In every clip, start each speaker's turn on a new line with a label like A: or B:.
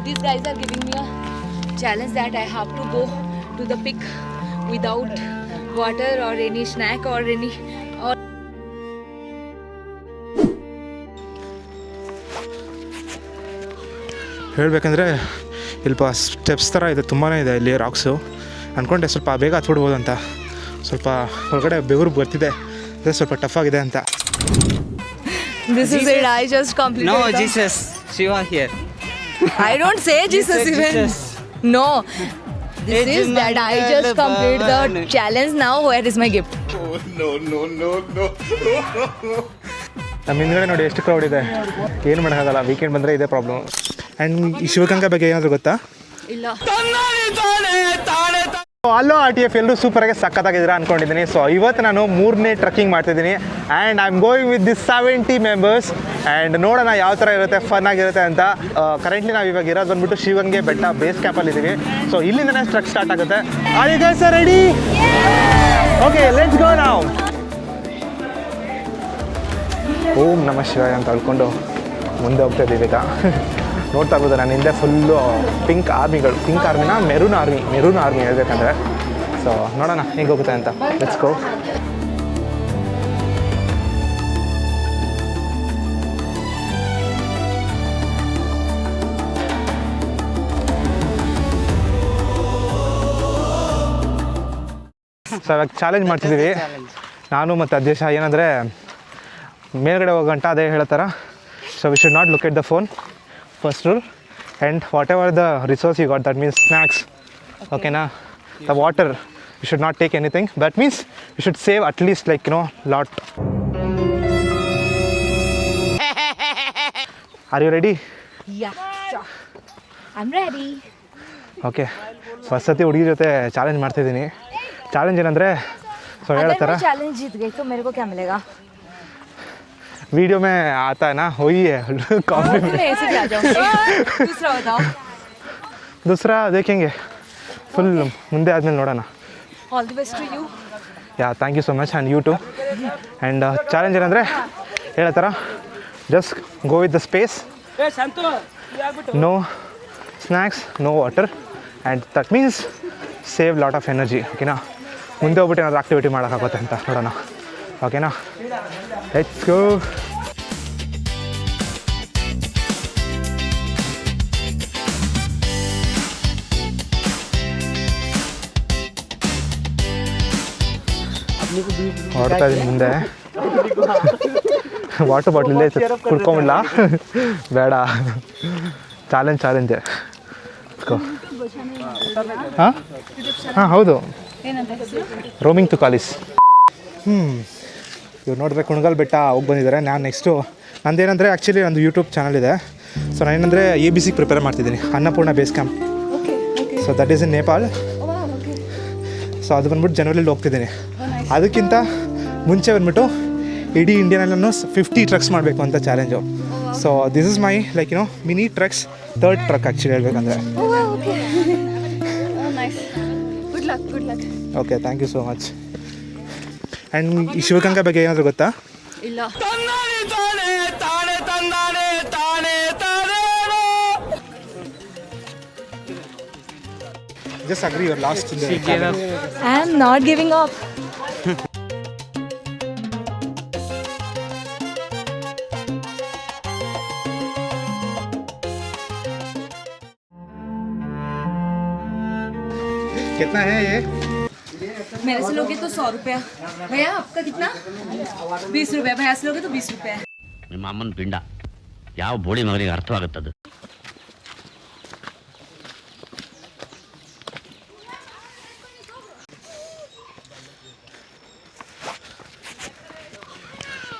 A: these guys are giving me a challenge that I have to go to the peak without water or any snack or any
B: ಹೇಳಬೇಕಂದ್ರೆ ಸ್ವಲ್ಪ steps ಥರ ಇದೆ, ತುಂಬಾ ಇದೆ ಇಲ್ಲಿ rocks. ಅಂದ್ಕೊಂಡೆ ಸ್ವಲ್ಪ ಬೇಗ ಹತ್ಬಿಡ್ಬೋದು ಅಂತ, ಸ್ವಲ್ಪ ಹೊರಗಡೆ ಬೆವರು ಬರ್ತಿದೆ, ಅದೇ ಸ್ವಲ್ಪ ಟಫ್ ಆಗಿದೆ ಅಂತ.
A: This is it. I just completed.
C: No, Jesus, Shiva here.
A: I don't say Jesus even.
C: Jesus.
A: No. This is that I just completed the challenge. Now where is my gift?
B: Oh, no. ನಮ್ಮ ಹಿಂದ್ಗಡೆ ನೋಡಿ ಎಷ್ಟು crowd ಇದೆ, ಏನು ಮಾಡೋಕ್ಕಾಗಲ್ಲ. Weekend ಬಂದರೆ ಇದೇ problem. And ಈ ಶಿವಗಂಗಾ ಬಗ್ಗೆ ಏನಾದರೂ ಗೊತ್ತಾ?
A: ಇಲ್ಲ.
B: ಅಲ್ಲೋ RTF ಎಲ್ಲರೂ ಸೂಪರಾಗಿ ಸಕ್ಕತ್ತಾಗಿದ್ದೀರಾ ಅಂದ್ಕೊಂಡಿದ್ದೀನಿ. ಸೊ ಇವತ್ತು ನಾನು 3ನೇ ಟ್ರಕ್ಕಿಂಗ್ ಮಾಡ್ತಿದ್ದೀನಿ and I am going with this 70 members. And ನೋಡೋಣ ಯಾವ ಥರ ಇರುತ್ತೆ, ಫನ್ ಆಗಿರುತ್ತೆ ಅಂತ. ಕರೆಂಟ್ಲಿ ನಾವು ಇವಾಗ ಇರೋದು ಬಂದ್ಬಿಟ್ಟು ಶಿವಗಂಗೆ ಬೆಟ್ಟ ಬೇಸ್ ಕ್ಯಾಂಪಲ್ಲಿ ಇದ್ದೀವಿ. ಸೊ ಇಲ್ಲಿಂದನೇ ಟ್ರಕ್ ಸ್ಟಾರ್ಟ್ ಆಗುತ್ತೆ. Are you guys ready? Okay, let's go now. ಓಂ ನಮಃ ಶಿವಾಯ ಅಂತ ಹೇಳ್ಕೊಂಡು ಮುಂದೆ ಹೋಗ್ತಾ ಇದ್ದೀವಿ ಈಗ. ನೋಡ್ತಾ ಇರ್ಬೋದು ನಾನು ಹಿಂದೆ ಫುಲ್ಲು ಪಿಂಕ್ ಆರ್ಮಿಗಳು. ಪಿಂಕ್ ಆರ್ಮಿನ ಮೆರೂನ್ ಆರ್ಮಿ ಹೇಳ್ಬೇಕಂದ್ರೆ. ಸೊ ನೋಡೋಣ ಹೇಗೆ ಹೋಗುತ್ತೆ ಅಂತ. Let's go. ಸೊ ಇವಾಗ ಚಾಲೆಂಜ್ ಮಾಡ್ತಿದ್ದೀವಿ ನಾನು ಮತ್ತು ಅಧ್ಯಕ್ಷ. ಏನಂದರೆ ಮೇಲ್ಗಡೆ ಹೋಗಂಟ ಅದೇ ಹೇಳ್ತಾರ. So we should not look at the phone, first rule, and whatever the resource you got, that means snacks, okay na, the water, you should not take anything. That means you should save at least like lot. Are you ready?
A: Yeah, sure. I'm ready.
B: Okay, first ಸತಿ ಹುಡುಗಿ ಜೊತೆ challenge ಮಾಡ್ತಿದ್ದೀನಿ. Challenge ಏನಂದರೆ so ಹೇಳ್ತಾರ,
A: challenge जीत गई तो मेरे को क्या मिलेगा?
B: वीडियो में आता है ना, वही है. कॉफी में
A: ऐसे भी आ जाऊंगी. दूसरा बताओ.
B: दूसरा देखेंगे फुल ಮುಂದೆ ಆದಮೇಲೆ ನೋಡೋಣ.
A: All the best to you.
B: Yeah, thank you so much and you too. And challenge ಏನಂದರೆ ಹೇಳ್ತಾರ, just go with the space, no snacks, no water, and that means save lot of energy. ಓಕೆನಾ? ಮುಂದೆ ಹೋಗ್ಬಿಟ್ಟು ಏನಾದರೂ activity ಮಾಡೋಕ್ಕಾಗುತ್ತೆ ಅಂತ ನೋಡೋಣ. ಓಕೆನಾ? Let's go. ಹೊಡ್ತಾ ಇದ್ದೀನಿ ಮುಂದೆ. ವಾಟರ್ ಬಾಟ್ಲಿಲ್ಲೇ ಕುಡ್ಕೊಂಬಿಡ್ಲ? ಬೇಡ, ಚಾಲೆಂಜೆ. ಹಾಂ ಹೌದು, ರೋಮಿಂಗ್ ಟು ಕಾಲೇಜ್. ಇವ್ರು ನೋಡಿದ್ರೆ ಕುಣಗಲ್ ಬೆಟ್ಟ ಹೋಗಿ ಬಂದಿದ್ದಾರೆ. ನಾನು ನೆಕ್ಸ್ಟು ನಂದೇನಂದರೆ ಆ್ಯಕ್ಚುಲಿ ಒಂದು ಯೂಟ್ಯೂಬ್ ಚಾನಲ್ ಇದೆ. ಸೊ ನಾನೇನಂದರೆ ABC ಪ್ರಿಪೇರ್ ಮಾಡ್ತಿದ್ದೀನಿ, Annapurna base camp. So that is in Nepal. So ಅದು ಬಂದ್ಬಿಟ್ಟು ಜನವರಿಲಿ ಹೋಗ್ತಿದ್ದೀನಿ. ಅದಕ್ಕಿಂತ ಮುಂಚೆ ಬಂದ್ಬಿಟ್ಟು ಇಡೀ ಇಂಡಿಯಾನಲ್ಲೂ 50 ಟ್ರಕ್ಸ್ ಮಾಡಬೇಕು ಅಂತ challenge. So this is my like mini treks 3rd trek actually ಹೇಳ್ಬೇಕಂದ್ರೆ. Okay, thank you so much. And ಈ ಶಿವಗಂಗಾ ಬಗ್ಗೆ ಏನಾದರೂ ಗೊತ್ತಾ?
A: ಇಲ್ಲ.
B: Just agree your last.
A: I am not giving up.
B: कितना है ये?
A: मेरे से लोगे तो 100 रुपया. भैया आपका कितना? 20 रुपया. भैया से लोगे तो 20 रुपया.
D: ನಿಮ್ಮ ಅಮ್ಮನ ಪಿಂಡ ಯಾವ ಬೋಳಿ ಮಗನಿಗೆ ಅರ್ಥವಾಗುತ್ತದು.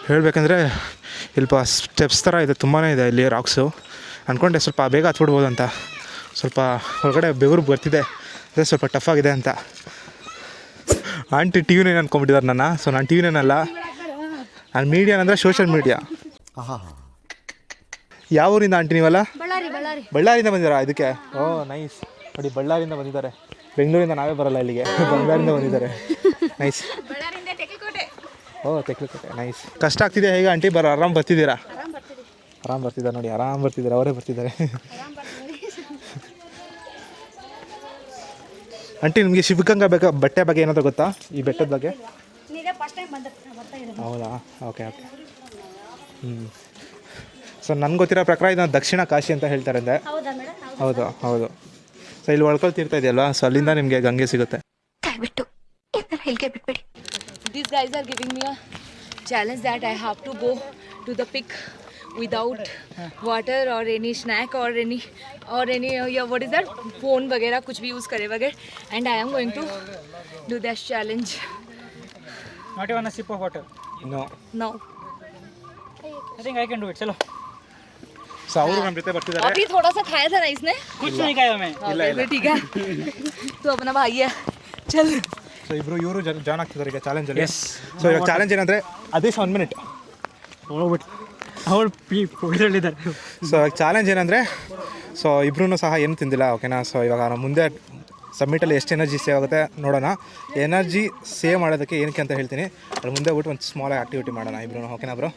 B: ಹೇಳಬೇಕಂದ್ರೆ ಸ್ವಲ್ಪ ಸ್ಟೆಪ್ಸ್ ಥರ ಇದೆ, ತುಂಬಾ ಇದೆ ಇಲ್ಲಿ ರಾಕ್ಸು. ಅಂದ್ಕೊಂಡೆ ಸ್ವಲ್ಪ ಬೇಗ ಹತ್ಬಿಡ್ಬೋದು ಅಂತ, ಸ್ವಲ್ಪ ಹೊರಗಡೆ ಬೆವರು ಬರ್ತಿದೆ, ಅದೇ ಸ್ವಲ್ಪ ಟಫ್ ಆಗಿದೆ ಅಂತ. ಆಂಟಿ ಟಿ ವಿನೇನು ಅಂದ್ಕೊಂಬಿಟ್ಟಿದ್ದಾರೆ ನನ್ನ. ಸೊ ನಾನು ಟಿ ವಿನೇನಲ್ಲ, ನಾನು ಮೀಡಿಯಾ ಅಂದರೆ ಸೋಷಿಯಲ್ ಮೀಡಿಯಾ. ಯಾವ ಊರಿಂದ ಆಂಟಿ ನೀವಲ್ಲ? ಬಳ್ಳಾರಿಯಿಂದ ಬಂದಿದ್ದಾರಾ ಇದಕ್ಕೆ? ಓ ನೈಸ್. ನೋಡಿ, ಬಳ್ಳಾರಿಯಿಂದ ಬಂದಿದ್ದಾರೆ. ಬೆಂಗಳೂರಿಂದ ನಾವೇ ಬರಲ್ಲ ಇಲ್ಲಿಗೆ, ಬಳ್ಳಾರಿಯಿಂದ ಬಂದಿದ್ದಾರೆ. ನೈಸ್. ಓ ತೆಕ್ಲಕೋಟೆ, ನೈಸ್. ಕಷ್ಟ ಆಗ್ತಿದೆ ಹೇಗೆ ಆಂಟಿ? ಆರಾಮ್ ಬರ್ತಿದ್ದೀರಾ? ಆರಾಮ್ ಬರ್ತಿದ್ದಾರೆ ನೋಡಿ, ಆರಾಮ್ ಬರ್ತಿದ್ದಾರೆ, ಅವರೇ ಬರ್ತಿದ್ದಾರೆ. ಆಂಟಿ ನಿಮಗೆ ಶಿವಗಂಗಾ ಬೆಟ್ಟ ಬಗ್ಗೆ ಏನಾದರೂ ಗೊತ್ತಾ, ಈ ಬೆಟ್ಟದ ಬಗ್ಗೆ? ಹೌದಾ, ಓಕೆ ಓಕೆ. ಸೊ ನನಗೆ ಗೊತ್ತಿರೋ ಪ್ರಕಾರ ಇದನ್ನು ದಕ್ಷಿಣ ಕಾಶಿ ಅಂತ ಹೇಳ್ತಾರೆ ಅಂದೆ. ಹೌದು ಹೌದು. ಸೊ ಇಲ್ಲಿ ಒಳ್ಕೊಳ್ತಿರ್ತಾ ಇದೆಯಲ್ವಾ, ಸೊ ಅಲ್ಲಿಂದ ನಿಮಗೆ ಗಂಗೆ ಸಿಗುತ್ತೆ.
A: These guys are giving me a challenge that I have to go to the peak without water or any snack or any what is that, phone वगैरह कुछ भी use करे वगैरह, and I am going to do that challenge.
E: Not even a sip of water.
B: No.
A: No.
E: I think I can do it. चलो.
B: So ಅವರು ನಮ್ಮ ಜೊತೆ ಬರ್ತಿದ್ದಾರೆ.
A: अभी थोड़ा सा खाया था ना इसने.
E: कुछ नहीं खाया मैं.
A: फिर ठीक है. तो अपना भाई है. चल.
B: ಸೊ ಇವರು ಇವರು ಜಾಯ್ನ್ ಆಗ್ತಿದ್ದಾರೆ ಈಗ ಚಾಲೆಂಜಲ್ಲಿ. ಸೊ ಇವಾಗ ಚಾಲೆಂಜ್ ಏನಂದರೆ ಆದೇಶ್ 1 ಮಿನಿಟ್.
E: ಅವ್ರು ಇದರಲ್ಲಿದ್ದಾರೆ.
B: ಸೊ ಇವಾಗ ಚಾಲೆಂಜ್ ಏನಂದರೆ, ಸೊ ಇಬ್ಬರೂ ಸಹ ಏನು ತಿಂದಿಲ್ಲ, ಓಕೆನಾ. ಸೊ ಇವಾಗ ನಾವು ಮುಂದೆ ಸಬ್ಮಿಟಲ್ಲಿ ಎಷ್ಟು ಎನರ್ಜಿ ಸೇವ್ ಆಗುತ್ತೆ ನೋಡೋಣ. ಎನರ್ಜಿ ಸೇವ್ ಮಾಡೋದಕ್ಕೆ ಏನಕ್ಕೆ ಅಂತ ಹೇಳ್ತೀನಿ, ಅದ್ರ ಮುಂದೆ ಬಿಟ್ಟು ಒಂದು ಸ್ಮಾಲ್ ಆ್ಯಕ್ಟಿವಿಟಿ ಮಾಡೋಣ ಇಬ್ಬರು, ಓಕೆನಾ ಬ್ರೋ?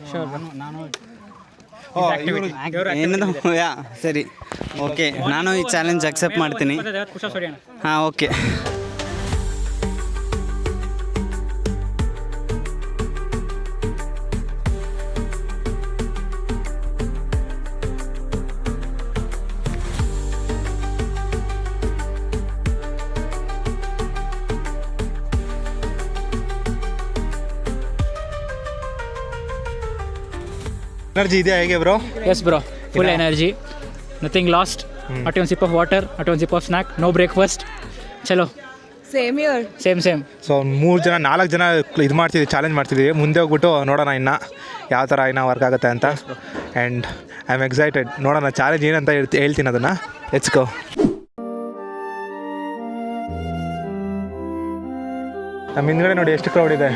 C: ಏನದು ಯಾ ಸರಿ, ಓಕೆ. ನಾನು ಈ ಚಾಲೆಂಜ್ ಅಕ್ಸೆಪ್ಟ್ ಮಾಡ್ತೀನಿ. ಹಾಂ, ಓಕೆ.
B: ಎನರ್ಜಿ ಇದೆಯಾ ಹೇಗೆ bro?
E: Yes bro, full energy, nothing lost. Not even sip of water, not even sip of snack, no breakfast. ಚಲೋ.
A: Same here.
E: ಸೇಮ್.
B: ಸೊ 4 ಜನ ಇದು ಮಾಡ್ತಿದ್ದೀವಿ, ಚಾಲೆಂಜ್ ಮಾಡ್ತಿದ್ದೀವಿ. ಮುಂದೆ ಹೋಗ್ಬಿಟ್ಟು ನೋಡೋಣ ಇನ್ನು ಯಾವ ಥರ ಇನ್ನೂ ವರ್ಕ್ ಆಗುತ್ತೆ ಅಂತ. And I am excited. ನೋಡೋಣ ಚಾಲೆಂಜ್ ಏನಂತ ಹೇಳ್ತೀನಿ ಅದನ್ನು. Let's go. ನಮ್ಮ ಹಿಂದ್ಗಡೆ ನೋಡಿ ಎಷ್ಟು ಕ್ರೌಡ್ ಇದೆ.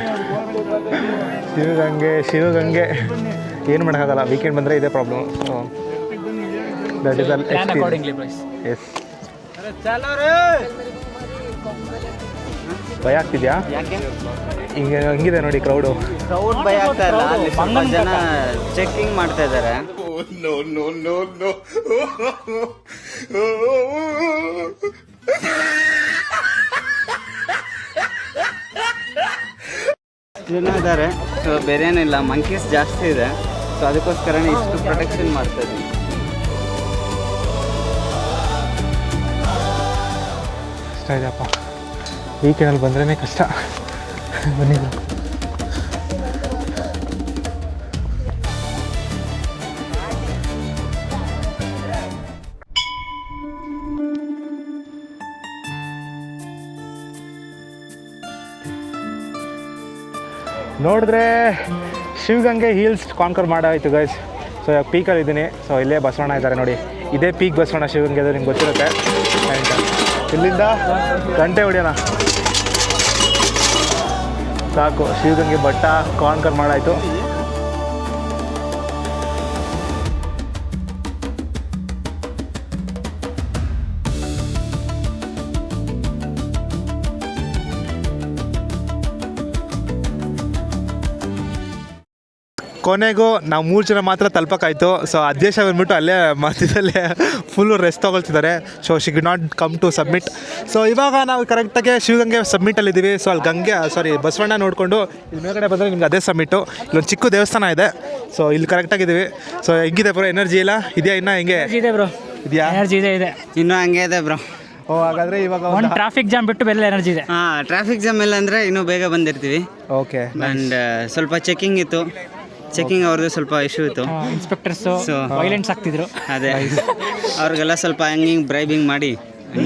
B: ಶಿವಗಂಗೆ ಏನು ಮಾಡೋಕ್ಕಾಗಲ್ಲ, ವೀಕೆಂಡ್ ಬಂದರೆ ಇದೇ problem. So that is all experience. Yes. ಭಯ ಆಗ್ತಿದ್ಯಾ? ಹಿಂಗಿದೆ ನೋಡಿ ಕ್ರೌಡ್
C: ಭಯ ಆಗ್ತಾ ಇಲ್ಲ. ಅಲ್ಲಿ ಸ್ವಲ್ಪ ಜನ ಚೆಕಿಂಗ್ ಮಾಡ್ತಾ ಇದ್ದಾರೆ. ಜನ ಇದ್ದಾರೆ. ಸೊ ಬೇರೆ ಏನಿಲ್ಲ, ಮಂಕೀಸ್ ಜಾಸ್ತಿ ಇದೆ. ಸೊ ಅದಕ್ಕೋಸ್ಕರನೇ ಇಷ್ಟು ಪ್ರೊಟೆಕ್ಷನ್ ಮಾಡ್ತಾ ಇದ್ದೀನಿ.
B: ಕಷ್ಟ ಇದೆಯಪ್ಪ, ವೀಕೆಂಡಲ್ಲಿ ಬಂದ್ರೇ ಕಷ್ಟ. ಬನ್ನಿ. ನೋಡಿದ್ರೆ ಶಿವಗಂಗೆ ಹಿಲ್ಸ್ ಕಾನ್ಕರ್ ಮಾಡಾಯಿತು ಗೈಸ್. ಸೊ ಇವಾಗ ಪೀಕಲ್ಲಿ ಇದ್ದೀನಿ. ಸೊ ಇಲ್ಲೇ ಬಸವಣ್ಣ ಇದ್ದಾರೆ ನೋಡಿ, ಇದೇ ಪೀಕ್ ಬಸವಣ್ಣ ಶಿವಗಂಗೆ, ಅದು ನಿಮ್ಗೆ ಗೊತ್ತಿರುತ್ತೆ. ಆ್ಯಂಡ್ ಇಲ್ಲಿಂದ ಗಂಟೆ ಹೊಡೆಯೋಣ ಸಾಕು. ಶಿವಗಂಗೆ ಬೆಟ್ಟ ಕಾನ್ಕರ್ ಮಾಡಾಯಿತು. ಕೊನೆಗೂ ನಾವು 3 ಜನ ಮಾತ್ರ ತಲುಪಕ್ಕಾಯಿತು. ಸೊ ಅಧ್ಯಕ್ಷ ಬಂದ್ಬಿಟ್ಟು ಅಲ್ಲೇ ಮಧ್ಯದಲ್ಲೇ ಫುಲ್ಲು ರೆಸ್ಟ್ ತೊಗೊಳ್ತಿದ್ದಾರೆ. So she did not come to submit. So ಇವಾಗ ನಾವು ಕರೆಕ್ಟಾಗಿ ಶಿವಗಂಗೆ ಸಬ್ಮಿಟಲ್ಲಿದ್ದೀವಿ. ಸೊ ಅಲ್ಲಿ ಬಸವಣ್ಣ ನೋಡಿಕೊಂಡು ಇಲ್ಲಿ ಮೇಲ್ಗಡೆ ಬಂದರೆ ನಿಮ್ಗೆ ಅದೇ ಸಬ್ಮಿಟು. ಇಲ್ಲೊಂದು ಚಿಕ್ಕ ದೇವಸ್ಥಾನ ಇದೆ. ಸೊ ಇಲ್ಲಿ ಕರೆಕ್ಟಾಗಿದ್ದೀವಿ. ಸೊ ಹೆಂಗಿದೆ ಬ್ರೋ ಎನರ್ಜಿ ಇಲ್ಲ ಇದೆಯಾ? ಇನ್ನೂ ಹೆಂಗೆ
E: ಇದೆ ಬ್ರೋ,
B: ಇದೆಯಾ?
E: ಎನರ್ಜಿ ಇದೆ.
C: ಇನ್ನೂ ಹಂಗೆ ಇದೆ ಬ್ರೋ.
B: ಓ ಹಾಗಾದರೆ ಇವಾಗ
E: ಒಂದು ಟ್ರಾಫಿಕ್ ಜಾಮ್ ಬಿಟ್ಟು ಬೇರೆ ಎನರ್ಜಿ ಇದೆ.
C: ಹಾಂ, ಟ್ರಾಫಿಕ್ ಜಾಮ್ ಇಲ್ಲ ಅಂದರೆ ಇನ್ನೂ ಬೇಗ ಬಂದಿರ್ತೀವಿ.
B: ಓಕೆ.
C: ಆ್ಯಂಡ್ ಸ್ವಲ್ಪ ಚೆಕಿಂಗ್ ಇತ್ತು. ಚೆಕಿಂಗ್ ಅವ್ರದ್ದು ಸ್ವಲ್ಪ ಇಶ್ಯೂ ಇತ್ತು.
E: ಇನ್ಸ್ಪೆಕ್ಟರ್ಸು ವೈಲೆನ್ಸ್ ಆಗ್ತಿದ್ರು.
C: ಅದೇ ಅವ್ರಿಗೆಲ್ಲ ಸ್ವಲ್ಪ ಹಿಂಗೆ ಬ್ರೈಬಿಂಗ್ ಮಾಡಿ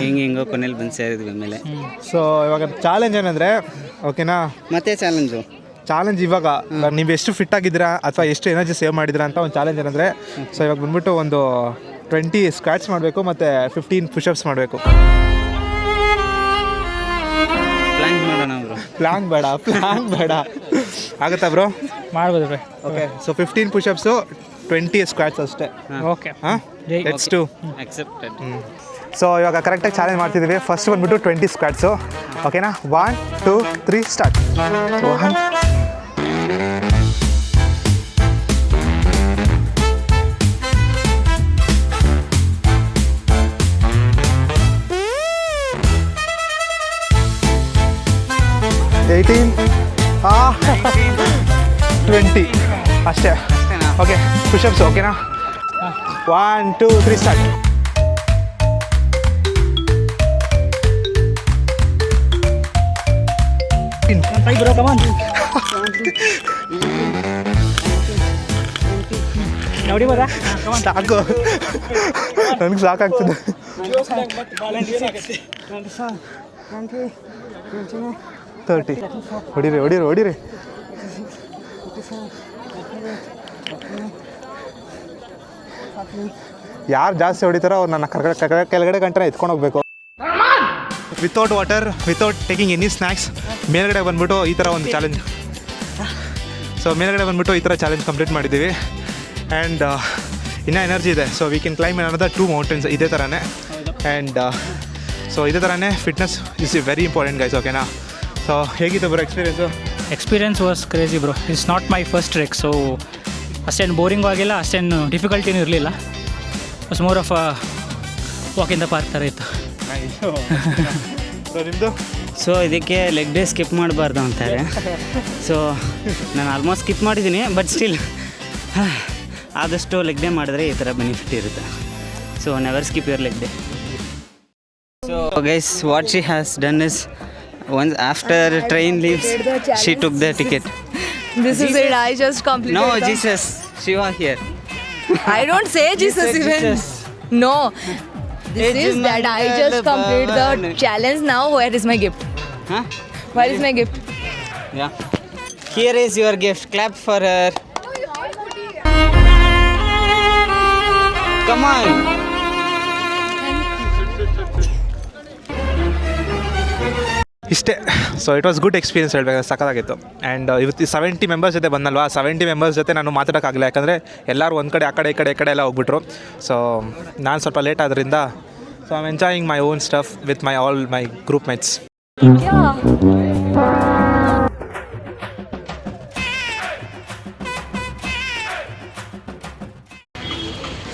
C: ಹಿಂಗೆ ಕೊನೆಯಲ್ಲಿ ಬಂದು ಸೇರಿದ್ವಿ ಆಮೇಲೆ.
B: ಸೊ ಇವಾಗ ಚಾಲೆಂಜ್ ಏನಂದರೆ, ಓಕೆನಾ,
C: ಮತ್ತೆ
B: ಚಾಲೆಂಜ್ ಇವಾಗ ನೀವು ಎಷ್ಟು ಫಿಟ್ ಆಗಿದ್ದೀರಾ ಅಥವಾ ಎಷ್ಟು ಎನರ್ಜಿ ಸೇವ್ ಮಾಡಿದ್ದೀರಾ ಅಂತ ಒಂದು ಚಾಲೆಂಜ್ ಏನಂದರೆ, ಸೊ ಇವಾಗ ಬಂದ್ಬಿಟ್ಟು ಒಂದು 20 ಸ್ಕ್ವಾಟ್ಸ್ ಮಾಡಬೇಕು ಮತ್ತು 15 ಪುಷಪ್ಸ್ ಮಾಡಬೇಕು. ಪ್ಲಾನ್ ಬೇಡ ಆಗುತ್ತಾ ಬ್ರೋ?
E: ಮಾಡ್ಬೋದು ಬ್ರೋ.
B: ಓಕೆ. ಸೊ 15 ಪುಷಪ್ಸು, 20 ಸ್ಕ್ವಾಟ್ಸ್ ಅಷ್ಟೇ.
E: ಓಕೆ.
B: ಹಾಂ, ಲೆಟ್ಸ್ ಡೂ.
C: ಅಕ್ಸೆಪ್ಟೆಡ್.
B: ಸೊ ಇವಾಗ ಕರೆಕ್ಟಾಗಿ ಚಾಲೆಂಜ್ ಮಾಡ್ತಿದ್ದೀವಿ. ಫಸ್ಟ್ ಬಂದ್ಬಿಟ್ಟು 20 ಸ್ಕ್ವಾಟ್ಸು, ಓಕೆನಾ? 1 2 3 ಸ್ಟಾರ್ಟ್. 1 2 18 20 ಅಷ್ಟೇ. ಓಕೆ ಪುಷಪ್ಸ್ ಓಕೆನಾ? 1 2 3 ಸ್ಟಾರ್ಟ್.
E: ಬ್ರೋ ಕಮಾನ್ ನೋಡಿಬೋದಾ?
B: ಸಾಕು, ನನಗೆ ಸಾಕಾಗ್ತದೆ. 30 ಹೊಡಿರಿ. ಯಾರು ಜಾಸ್ತಿ ಹೊಡಿತಾರೋ ಅವ್ರು ನನ್ನ ಕೆಳಗಡೆ ಗಂಟೆ ಎತ್ಕೊಂಡು ಹೋಗ್ಬೇಕು. Without water, without taking any snacks ಮೇಲ್ಗಡೆ ಬಂದ್ಬಿಟ್ಟು ಈ ಥರ ಒಂದು ಚಾಲೆಂಜ್. ಸೊ ಮೇಲ್ಗಡೆ ಬಂದ್ಬಿಟ್ಟು ಈ ಥರ ಚಾಲೆಂಜ್ ಕಂಪ್ಲೀಟ್ ಮಾಡಿದ್ದೀವಿ. ಆ್ಯಂಡ್ ಇನ್ನೂ ಎನರ್ಜಿ ಇದೆ. So we can climb another 2 mountains ಇದೇ ಥರನೇ. ಆ್ಯಂಡ್ ಸೊ ಇದೇ ಥರನೇ fitness is very important guys, ಓಕೆನಾ? ಸೊ ಹೇಗಿತ್ತು bro experience?
E: Experience was crazy bro. It's not my first trek, so ಅಷ್ಟೇನು ಬೋರಿಂಗು ಆಗಿಲ್ಲ, ಅಷ್ಟೇನು ಡಿಫಿಕಲ್ಟಿನೂ ಇರಲಿಲ್ಲ. Was more of walk in the park ಥರ ಇತ್ತು.
B: ಸೊ ನಿಮ್ಮದು?
C: ಸೊ ಇದಕ್ಕೆ ಲೆಗ್ ಡೇ ಸ್ಕಿಪ್ ಮಾಡಬಾರ್ದು ಅಂತಾರೆ. ಸೊ ನಾನು ಆಲ್ಮೋಸ್ಟ್ ಸ್ಕಿಪ್ ಮಾಡಿದ್ದೀನಿ, ಬಟ್ ಸ್ಟಿಲ್ ಆದಷ್ಟು ಲೆಗ್ ಡೇ ಮಾಡಿದ್ರೆ ಈ ಥರ ಬೆನಿಫಿಟ್ ಇರುತ್ತೆ. So never skip your leg day. So guys, what she has done is once after train leaves, she took the ticket.
A: This is it. I just completed.
C: No,
A: the...
C: Jesus, Shiva here.
A: I don't say Jesus
C: said
A: even.
C: Jesus.
A: No. This is that I just completed the challenge. Now where is my gift?
C: Huh?
A: Where is my gift?
C: Yeah. Here is your gift. Clap for her. Come on.
B: ಇಷ್ಟೇ. So it was good experience ಹೇಳ್ಬೇಕಾದ್ರೆ ಸಕ್ಕತ್ತಾಗಿತ್ತು. And ಇವತ್ತು 70 members ಜೊತೆ ಬಂದಲ್ವಾ, 70 members ಜೊತೆ ನಾನು ಮಾತಾಡೋಕ್ಕಾಗಲ್ಲ, ಯಾಕಂದರೆ ಎಲ್ಲರೂ ಒಂದು ಕಡೆ ಆ ಕಡೆ ಈ ಕಡೆ ಎಲ್ಲ ಹೋಗ್ಬಿಟ್ರು. ಸೊ ನಾನು ಸ್ವಲ್ಪ ಲೇಟ್ ಆದ್ದರಿಂದ so I am enjoying my own stuff with all my group mates.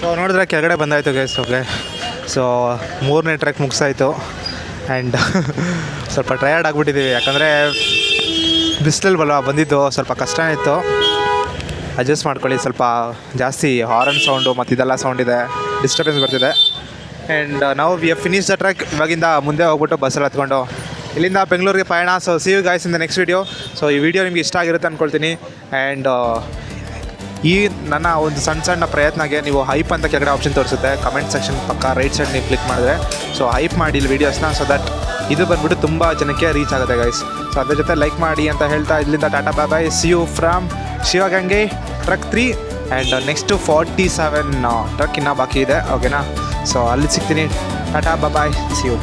B: So ನೋಡಿದ್ರೆ ಕೆಳಗಡೆ ಬಂದಾಯಿತು ಗೈಸ್. ಓಕೆ, ಸೊ 3ನೇ ಟ್ರೆಕ್ ಮುಗಿಸಾಯಿತು. ಆ್ಯಂಡ್ ಸ್ವಲ್ಪ ಟಯರ್ಡ್ ಆಗಿಬಿಟ್ಟಿದ್ದೀವಿ, ಯಾಕಂದರೆ ಬಿಸಿಲಲ್ಲಿ ಬಂದಿದ್ದು ಸ್ವಲ್ಪ ಕಷ್ಟನೇ ಇತ್ತು. ಅಡ್ಜಸ್ಟ್ ಮಾಡ್ಕೊಳ್ಳಿ, ಸ್ವಲ್ಪ ಜಾಸ್ತಿ ಹಾರನ್ ಸೌಂಡು ಮತ್ತು ಇದೆಲ್ಲ ಸೌಂಡ್ ಇದೆ, ಡಿಸ್ಟರ್ಬೆನ್ಸ್ ಬರ್ತಿದೆ. ಆ್ಯಂಡ್ ನಾವು we have finish the trek. ಇವಾಗಿಂದ ಮುಂದೆ ಹೋಗ್ಬಿಟ್ಟು ಬಸ್ಸಲ್ಲಿ ಹತ್ಕೊಂಡು ಇಲ್ಲಿಂದ ಬೆಂಗಳೂರಿಗೆ ಪಯಣ. So see you guys in the next video. So ಈ ವಿಡಿಯೋ ನಿಮಗೆ ಇಷ್ಟ ಆಗಿರುತ್ತೆ ಅಂದ್ಕೊಳ್ತೀನಿ. ಆ್ಯಂಡ್ ಈ ನನ್ನ ಒಂದು ಸಣ್ಣ ಪ್ರಯತ್ನಗೆ ನೀವು ಹೈಪ್ ಅಂತ ಕೆಳಗಡೆ ಆಪ್ಷನ್ ತೋರಿಸುತ್ತೆ ಕಮೆಂಟ್ ಸೆಕ್ಷನ್ ಪಕ್ಕ ರೈಟ್ ಸೈಡ್ ನೀವು ಕ್ಲಿಕ್ ಮಾಡಿದ್ರೆ. ಸೊ ಹೈಪ್ ಮಾಡಿ ಇಲ್ಲಿ ವೀಡಿಯೋಸ್ನ, ಸೊ ದಟ್ ಇದು ಬಂದ್ಬಿಟ್ಟು ತುಂಬ ಜನಕ್ಕೆ ರೀಚ್ ಆಗುತ್ತೆ ಗೈಸ್. ಸೊ ಅದ್ರ ಜೊತೆ ಲೈಕ್ ಮಾಡಿ ಅಂತ ಹೇಳ್ತಾ ಇಲ್ಲಿಂದ tata bye bye. See you from Shivagange truck 3. And next 47 truck ಇನ್ನೂ ಬಾಕಿ ಇದೆ, ಓಕೆನಾ? ಸೊ ಅಲ್ಲಿ ಸಿಗ್ತೀನಿ. Tata bye, see you.